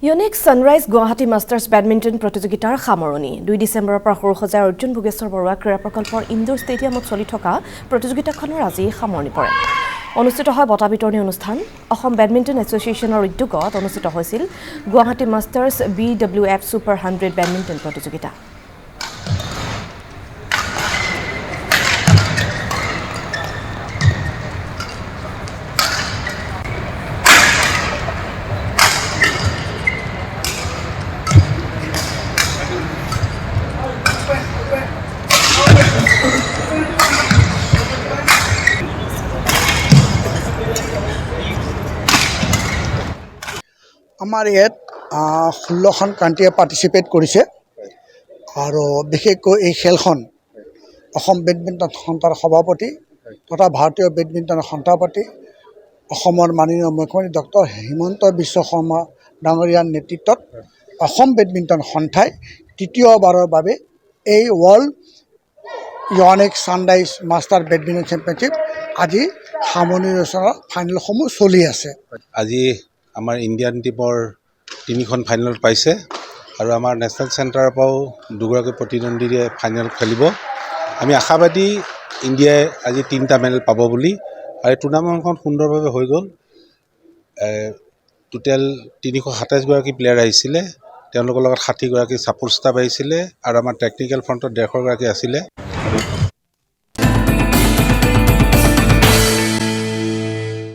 Unique sunrise Guwahati masters badminton প্ৰতিযোগিতাৰ সামৰণি 2 ডিচেম্বৰৰ পৰা সৰুসজাই অৰ্জুন ভোগেশ্বৰ বৰুৱা ক্ৰীড়া প্ৰকল্পৰ ইনডোৰ ষ্টেডিয়ামত চলি থকা প্ৰতিযোগিতাখনৰ আজি সামৰণি পৰে অনুষ্ঠিত হয় বঁটা বিতৰণী অনুষ্ঠান অসম বেডমিণ্টন এছ'চিয়েশ্যনৰ উদ্যোগত অনুষ্ঠিত হৈছিল Guwahati masters BWF super 100 badminton প্ৰতিযোগিতা আমাৰ ইয়াত 16খন কাণ্ট্ৰিয়ে পাৰ্টিচিপেট কৰিছে আৰু বিশেষকৈ এই খেলখন অসম বেডমিণ্টন সন্থাৰ সভাপতি তথা ভাৰতীয় বেডমিণ্টন সন্থাপতি অসমৰ মাননীয় মুখ্যমন্ত্ৰী ডক্টৰ হিমন্ত বিশ্ব শৰ্মা ডাঙৰীয়াৰ নেতৃত্বত অসম বেডমিণ্টন সন্থাই তৃতীয়বাৰৰ বাবে এই world unique sunrise master badminton championship আজি সামৰণি অনুষ্ঠানৰ ফাইনেলসমূহ চলি আছে। আজি আমাৰ ইণ্ডিয়ান টিমৰ 3খন ফাইনেলত পাইছে আৰু আমাৰ নেশ্যনেল চেণ্টাৰৰ পৰাও দুগৰাকী প্ৰতিদ্বন্দ্বীয়ে ফাইনেল খেলিব। আমি আশাবাদী ইণ্ডিয়াই আজি 3টা মেডেল পাব বুলি আৰু টুৰ্ণামেণ্টখন সুন্দৰভাৱে হৈ গ'ল। টোটেল 327গৰাকী প্লেয়াৰ আহিছিলে, তেওঁলোকৰ লগত 60গৰাকী ছাপোৰ্ট ষ্টাফ আহিছিলে আৰু আমাৰ টেকনিকেল ফ্ৰণ্টত 150গৰাকী আছিলে।